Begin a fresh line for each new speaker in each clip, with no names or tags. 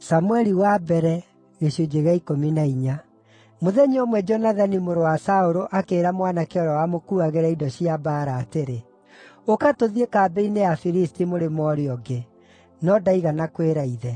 Samũeli wa mbere, gĩcunjĩ gĩa 14. Mũthenya ũmwe Jonathani mũrũ wa Saũlũ akĩĩra mwanake ũrĩa wamũkuuagĩra indo cia mbaara atĩrĩ, “Ũka tũthiĩ kambĩ-inĩ ya Afilisti mũrĩmo ũrĩa ũngĩ.” No ndaigana kwĩra ithe.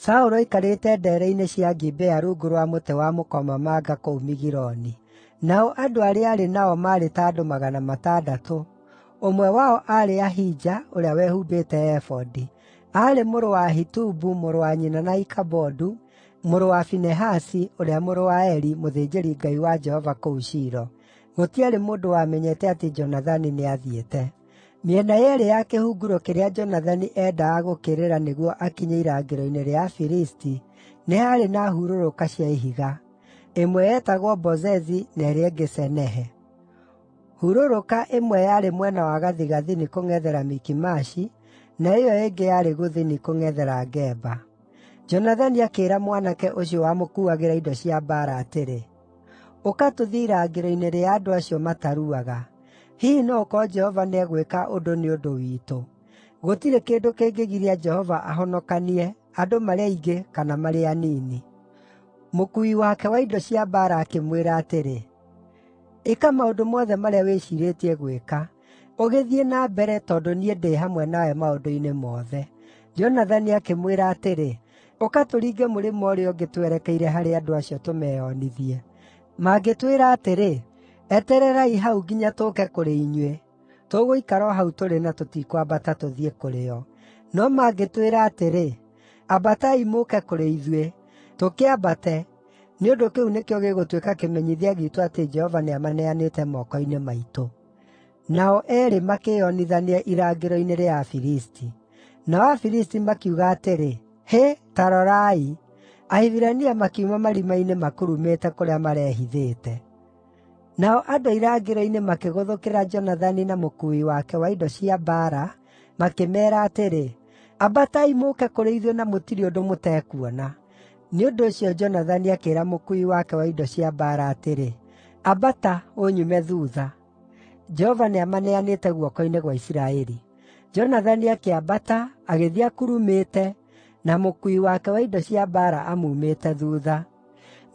Saũlũ aikarĩte ndeere-inĩ cia Gibea rungu rwa mũtĩ wa mũkomamanga kũu Migironi. Nao andũ arĩa arĩ nao maarĩ ta andũ 600. Ũmwe wao aarĩ Ahija, ũrĩa wehumbĩte ebodi. Aarĩ mũrũ wa Ahitubu, mũrũ wa nyina na Ikabodu, mũrũ wa Finehasi, ũrĩa mũrũ wa Eli, mũthĩnjĩri-Ngai wa Jehova kũu Shilo. Gũtiarĩ mũndũ wamenyete atĩ Jonathani nĩathiĩte. Mĩena yeerĩ ya kĩhunguro kĩrĩa Jonathani endaga gũkĩrĩra nĩguo akinye irangĩro-inĩ rĩa Afilisti, nĩ haarĩ na hurũrũka cia ihiga. Ĩmwe yetagwo Bozezi na ĩrĩa ĩngĩ Senehe. Hurũrũka ĩmwe yarĩ mwena wa gathigathini kũng'ethera Mikimashi, na ĩyo ĩngĩ yarĩ gũthini kũng'ethera Geba. Jonathani akĩĩra mwanake ũcio wamũkuuagĩra indo cia mbaara atĩrĩ, “Ũka tũthiĩ irangĩro-inĩ rĩa andũ acio mataruaga. Hihi no gũkorwo Jehova nĩegwĩka ũndũ nĩ ũndũ witũ. Gũtirĩ kĩndũ kĩngĩgiria Jehova ahonokanie, andũ marĩ aingĩ kana marĩ anini.” Mũkuui wake wa indo cia mbaara akĩmwĩra atĩrĩ, “Ĩka maũndũ mothe marĩa wĩciirĩtie gwĩka. Ũgĩthiĩ na mbere tondũ niĩ ndĩ hamwe nawe maũndũ-inĩ mothe.” Jonathani akĩmwĩra atĩrĩ, “Ũka tũringe mũrĩmo ũrĩa ũngĩ twerekeire harĩ andũ acio tũmeyonithie. Mangĩtwĩra atĩrĩ, ‘Etererai hau nginya tũũke kũrĩ inyuĩ,’ tũgũikara o hau tũrĩ na tũtikwambata tũthiĩ kũrĩ o. No mangĩtwĩra atĩrĩ, ‘Ambatai mũũke kũrĩ ithuĩ,’ tũkĩambate, nĩ ũndũ kĩu nĩkĩo gĩgũtuĩka kĩmenyithia giitũ atĩ Jehova nĩamaneanĩte moko-inĩ maitũ.” Nao eerĩ makĩĩonithania irangĩro-inĩ rĩa Afilisti. Nao Afilisti makiuga atĩrĩ, “Hĩ, ta rorai!” Ahibirania makiuma marima-inĩ makurumĩte kũrĩa marehithĩte. Nao andũ a irangĩro-inĩ makĩgũthũkĩra Jonathani na mũkuui wake wa indo cia mbaara, makĩmeera atĩrĩ, “Ambatai mũũke kũrĩ ithuĩ na mũtirĩ ũndũ mũtekuona.” Nĩ ũndũ ũcio Jonathani akĩĩra mũkuui wake wa indo cia mbaara atĩrĩ, “Ambata, ũnyume thuutha. Jehova nĩamaneanĩte guoko-inĩ gwa Isiraeli.” Jonathani akĩambata, agĩthiĩ akurumĩte, na mũkuui wake wa indo cia mbaara amuumĩte thuutha.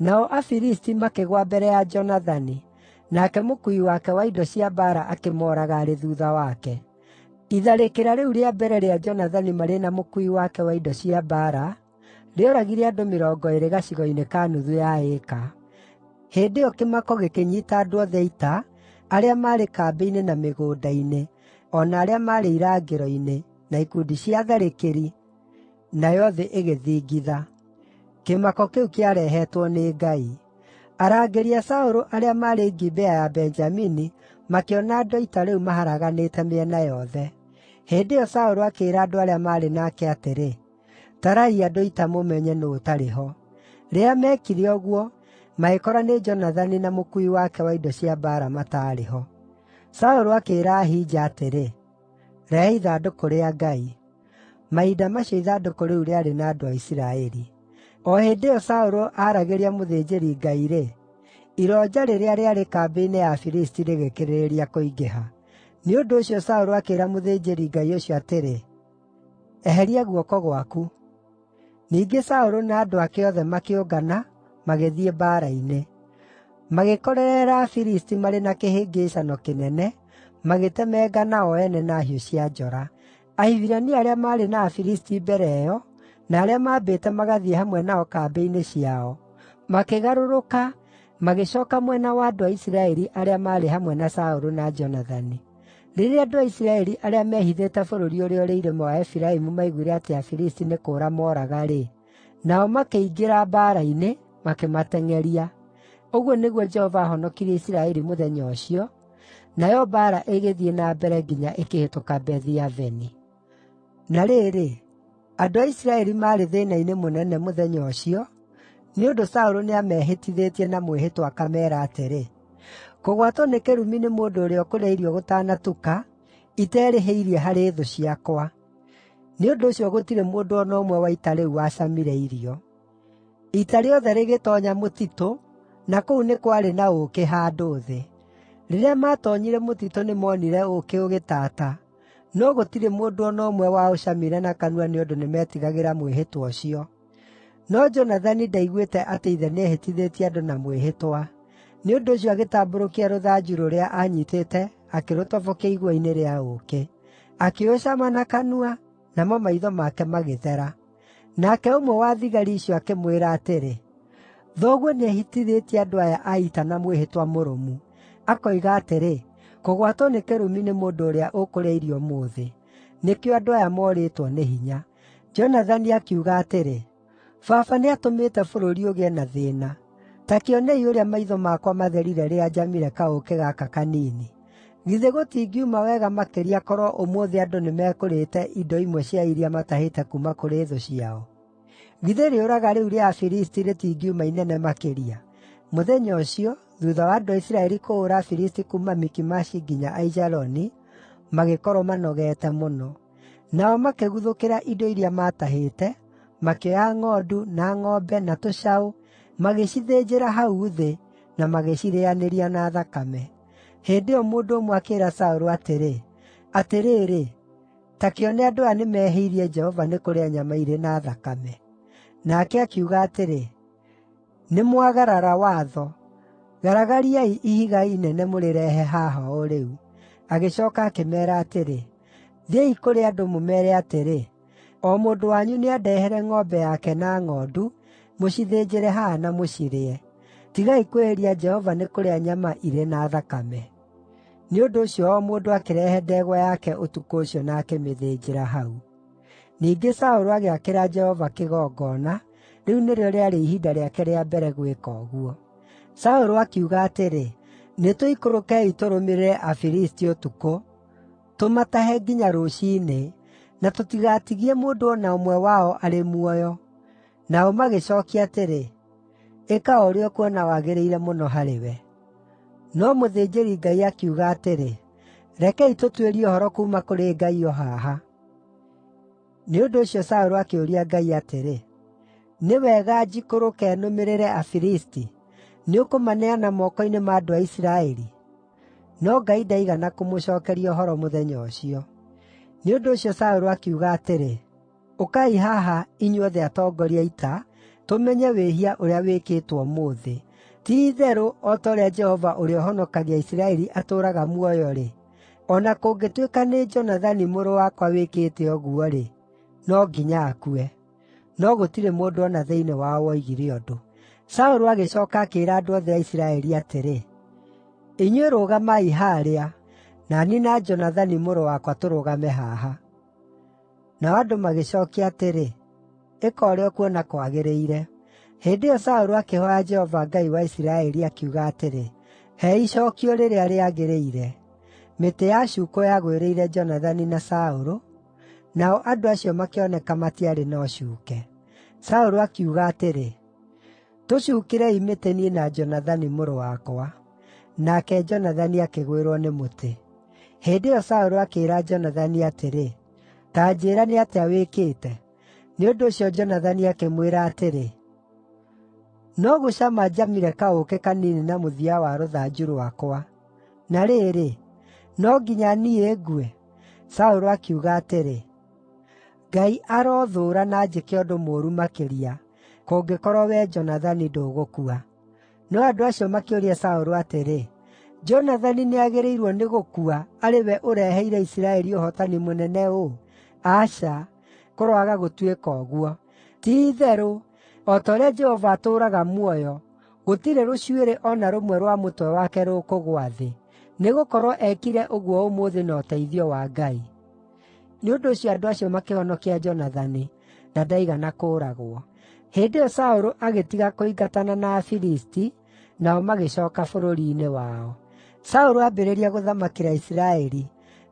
Nao Afilisti makĩgũa mbere ya Jonathani, nake mũkuui wake wa indo cia mbaara akĩmooraga arĩ thuutha wake. Itharĩkĩra rĩu rĩa mbere rĩa Jonathani marĩ na mũkuui wake wa indo cia mbaara rĩoragire andũ 20 gacigo-inĩ ka nuthu ya ĩka. Hĩndĩ ĩyo kĩmako gĩkĩnyiita andũ othe a ita, arĩa maarĩ kambĩ-inĩ na mĩgũnda-inĩ, o na arĩa maarĩ irangĩro-inĩ, na ikundi cia atharĩkĩri, nayo thĩ ĩgĩthingitha. Kĩmako kĩu kĩarehetwo nĩ Ngai. Arangĩri a Saũlũ arĩa maarĩ Gibea ya Benjamini makĩona andũ a ita rĩu maharaganĩte mĩena yothe. Hĩndĩ ĩyo Saũlũ akĩĩra andũ arĩa maarĩ nake atĩrĩ, “Tarai andũ a ita mũmenye nũũ ũtarĩ ho.” Rĩrĩa meekire ũguo, magĩkora nĩ Jonathani na mũkuui wake wa indo cia mbaara mataarĩ ho. Saũlũ akĩĩra Ahija atĩrĩ, “Rehe ithandũkũ rĩa Ngai.” Mahinda macio ithandũkũ rĩu rĩarĩ na andũ a Isiraeli. O hĩndĩ ĩyo Saũlũ aaragĩria mũthĩnjĩri-Ngai-rĩ, ironja rĩrĩa rĩarĩ kambĩ-inĩ ya Afilisti rĩgĩkĩrĩrĩria kũingĩha. Nĩ ũndũ ũcio Saũlũ akĩĩra mũthĩnjĩri-Ngai ũcio atĩrĩ, “Eheria guoko gwaku.” Ningĩ Saũlũ na andũ ake othe makĩũngana, magĩthiĩ mbaara-inĩ. Magĩkorerera Afilisti marĩ na kĩhĩngĩĩcano kĩnene, magĩtemengana o ene na hiũ cia njora. Ahibirania arĩa maarĩ na Afilisti mbere ĩyo, na arĩa maambĩte magathiĩ hamwe nao kambĩ-inĩ ciao, makĩgarũrũka, magĩcooka mwena wa andũ a Isiraeli arĩa maarĩ hamwe na Saũlũ na Jonathani. Rĩrĩa andũ a Isiraeli arĩa mehithĩte bũrũri ũrĩa ũrĩ irĩma wa Efiraimu maiguire atĩ Afilisti nĩ kũũra mooraga-rĩ, nao makĩingĩra mbaara-inĩ, makĩmateng'eria. Ũguo nĩguo Jehova aahonokirie Isiraeli mũthenya ũcio, nayo mbaara ĩgĩthiĩ na mbere nginya ĩkĩhĩtũka Bethi-Aveni. Na rĩrĩ, andũ a Isiraeli maarĩ thĩĩna-inĩ mũnene mũthenya ũcio, nĩ ũndũ Saũlũ nĩamehĩtithĩtie na mwĩhĩtwa akameera atĩrĩ, “Kũgwatwo nĩ kĩrumi nĩ mũndũ ũrĩa ũkũrĩa irio gũtanatuka, iterĩhĩirie harĩ thũ ciakwa.” Nĩ ũndũ ũcio gũtirĩ mũndũ o na ũmwe wa ita rĩu wacamire irio. Ita rĩothe rĩgĩtoonya mũtitũ, na kũu nĩ kwarĩ na ũũkĩ handũ thĩ. Rĩrĩa maatoonyire mũtitũ nĩmoonire ũũkĩ ũgĩtata, no gũtirĩ mũndũ o na ũmwe waũcamire na kanua nĩ ũndũ nĩmetigagĩra mwĩhĩtwa ũcio. No Jonathani ndaiguĩte atĩ ithe nĩehĩtithĩtie andũ na mwĩhĩtwa. Nĩ ũndũ ũcio agĩtambũrũkia rũthanju rũrĩa aanyiitĩte, akĩrũtobokia igua-inĩ rĩa ũũkĩ. Akĩũcama na kanua, namo maitho make magĩthera. Nake ũmwe wa thigari icio akĩmwĩra atĩrĩ, “Thoguo nĩehĩtithĩtie andũ aya a ita na mwĩhĩtwa mũrũmu.” Akoiga atĩrĩ, “Kũgwatwo nĩ kĩrumi nĩ mũndũ ũrĩa ũkũrĩa irio ũmũthĩ.” Nĩkĩo andũ aya morĩtwo nĩ hinya. Jonathani akiuga atĩrĩ, “Baba nĩatũmĩte bũrũri ũgĩe na thĩĩna. Ta kĩonei ũrĩa maitho makwa matherire rĩrĩa njamire kaũũkĩ gaka kanini. Githĩ gũtingiuma wega makĩria korwo ũmũthĩ andũ nĩmekũrĩte indo imwe cia iria matahĩte kuuma kũrĩ thũ ciao? Githĩ rĩũraga rĩu rĩa Afilisti rĩtingiuma inene makĩria?” Mũthenya ũcio, thuutha wa andũ a Isiraeli kũhũũra Afilisti kuuma Mikimashi nginya Aijaloni, magĩkorwo manogete mũno. Nao makĩguthũkĩra indo iria maatahĩte, makĩoya ng'ondu, na ng'ombe, na tũcaũ, magĩcithĩnjĩra hau thĩ, na magĩcirĩanĩria na thakame. Hĩndĩ ĩyo mũndũ ũmwe akĩĩra Saũlũ atĩrĩ, “Atĩrĩrĩ, ta kĩone andũ aya nĩmehĩirie Jehova nĩ kũrĩa nyama irĩ na thakame.” Nake akiuga atĩrĩ, “Nĩmwagarara watho. Garagariai ihiga inene mũrĩrehe haha o rĩu.” Agĩcooka akĩmeera atĩrĩ, “Thiĩi kũrĩ andũ mũmeere atĩrĩ, ‘O mũndũ wanyu nĩandehere ng'ombe yake na ng'ondu, mũcithĩnjĩre haha na mũcirĩe. Tigai kwĩhĩria Jehova nĩ kũrĩa nyama irĩ na thakame.’ ” Nĩ ũndũ ũcio o mũndũ akĩrehe ndegwa yake ũtukũ ũcio na akĩmĩthĩnjĩra hau. Ningĩ Saũlũ agĩakĩra Jehova kĩgongona, rĩu nĩrĩo rĩarĩ ihinda rĩake rĩa mbere gwĩka ũguo. Saũlũ akiuga atĩrĩ, “Nĩtũikũrũkei tũrũmĩrĩre Afilisti ũtukũ, tũmatahe nginya rũciinĩ, na tũtigatigie mũndũ o na ũmwe wao arĩ muoyo.” Nao magĩcookia atĩrĩ, “Ĩka o ũrĩa ũkuona wagĩrĩire mũno harĩwe.” No mũthĩnjĩri-Ngai akiuga atĩrĩ, “Rekei tũtuĩrie ũhoro kuuma kũrĩ Ngai o haha.” Nĩ ũndũ ũcio Saũlũ akĩũria Ngai atĩrĩ, “Nĩ wega njikũrũke nũmĩrĩre Afilisti? Nĩũkũmaneana moko-inĩ ma andũ a Isiraeli?” No Ngai ndaigana kũmũcookeria ũhoro mũthenya ũcio. Nĩ ũndũ ũcio Saũlũ akiuga atĩrĩ, “Ũkai haha, inyuothe atongoria a ita, tũmenye wĩhia ũrĩa wĩkĩtwo ũmũthĩ. Ti-itherũ, o ta ũrĩa Jehova ũrĩa ũhonokagia Isiraeli atũũraga muoyo-rĩ, o na kũngĩtuĩka nĩ Jonathani mũrũ wakwa wĩkĩte ũguo-rĩ, no nginya akue.” No gũtirĩ mũndũ o na thĩinĩ wao woigire ũndũ. Saũlũ agĩcooka akĩĩra andũ othe a Isiraeli atĩrĩ, “Inyuĩ rũgamai haarĩa, na niĩ na Jonathani mũrũ wakwa tũrũgame haha.” Nao andũ magĩcookia atĩrĩ, “Ĩka ũrĩa ũkuona kwagĩrĩire.” Hĩndĩ ĩyo Saũlũ akĩhooya Jehova Ngai wa Isiraeli, akiuga atĩrĩ, “He icookio rĩrĩa rĩagĩrĩire.” Mĩtĩ ya cuukũ yagwĩrĩire Jonathani na Saũlũ, nao andũ acio makĩoneka matiarĩ na ũcuuke. Saũlũ akiuga atĩrĩ, “Tũcuukĩrei mĩtĩ niĩ na Jonathani mũrũ wakwa.” Nake Jonathani akĩgwĩrwo nĩ mũtĩ. Hĩndĩ ĩyo Saũlũ akĩĩra Jonathani atĩrĩ, “Ta njĩĩra nĩ atĩa wĩkĩte.” Nĩ ũndũ ũcio Jonathani akĩmwĩra atĩrĩ, “No gũcama njamire kaũũkĩ kanini na mũthia wa rũthanju rwakwa. Na rĩrĩ, no nginya niĩ ngue?” Saũlũ akiuga atĩrĩ, “Ngai arothũũra na njĩke ũndũ mũũru makĩria, kũngĩkorwo wee Jonathani ndũgũkua.” No andũ acio makĩũria Saũlũ atĩrĩ, “Jonathani nĩagĩrĩirwo nĩ gũkua, arĩ we ũreheire Isiraeli ũhootani mũnene ũũ? Aca, kũroaga gũtuĩka ũguo! Ti-itherũ, o ta ũrĩa Jehova atũũraga muoyo, gũtirĩ rũcuĩrĩ o na rũmwe rwa mũtwe wake rũkũgũa thĩ, nĩgũkorwo ekire ũguo ũmũthĩ na ũteithio wa Ngai.” Nĩ ũndũ ũcio andũ acio makĩhonokia Jonathani, na ndaigana kũũragwo. Hĩndĩ ĩyo Saũlũ agĩtiga kũingatana na Afilisti, nao magĩcooka bũrũri-inĩ wao. Saũlũ aambĩrĩria gũthamakĩra Isiraeli,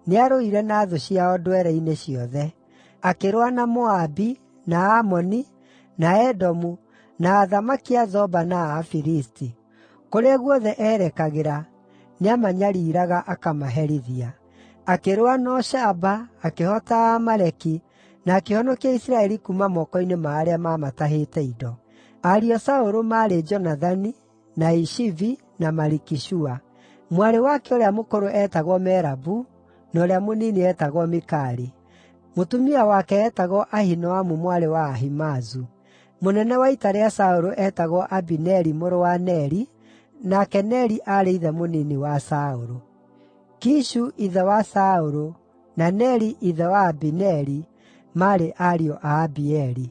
nĩarũire na thũ ciao ndwere-inĩ ciothe. Akĩrũa na Moabi, na Amoni, na Edomu, na athamaki a Zoba na a Afilisti. Kũrĩa guothe erekagĩra, nĩamanyariiraga akamaherithia. Akĩrũa na ũcamba, akĩhoota Aamaleki, na akĩhonokia Isiraeli kuuma moko-inĩ ma arĩa maamatahĩte indo. Ariũ a Saũlũ maarĩ Jonathani, na Ishivi, na Malikishua. Mwarĩ wake ũrĩa mũkũrũ eetagwo Merabu, na ũrĩa mũnini eetagwo Mikali. Mũtumia wake eetagwo Ahinoamu mwarĩ wa Ahimaazu. Mũnene wa ita rĩa Saũlũ eetagwo Abineri mũrũ wa Neri, nake Neri aarĩ ithe mũnini wa Saũlũ. Kishu ithe wa Saũlũ na Neri ithe wa Abineri maarĩ ariũ a Abieli.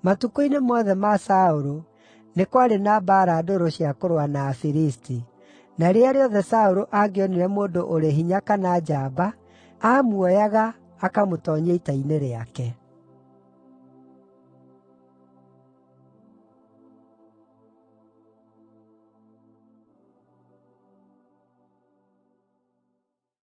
Matukũ-inĩ mothe ma Saũlũ nĩ kwarĩ na mbaara ndũrũ cia kũrũa na Afilisti. Na rĩrĩa rĩothe Saũlũ angĩonire mũndũ ũrĩ hinya kana njamba, aamuoyaga akamũtoonyia ita-inĩ rĩake.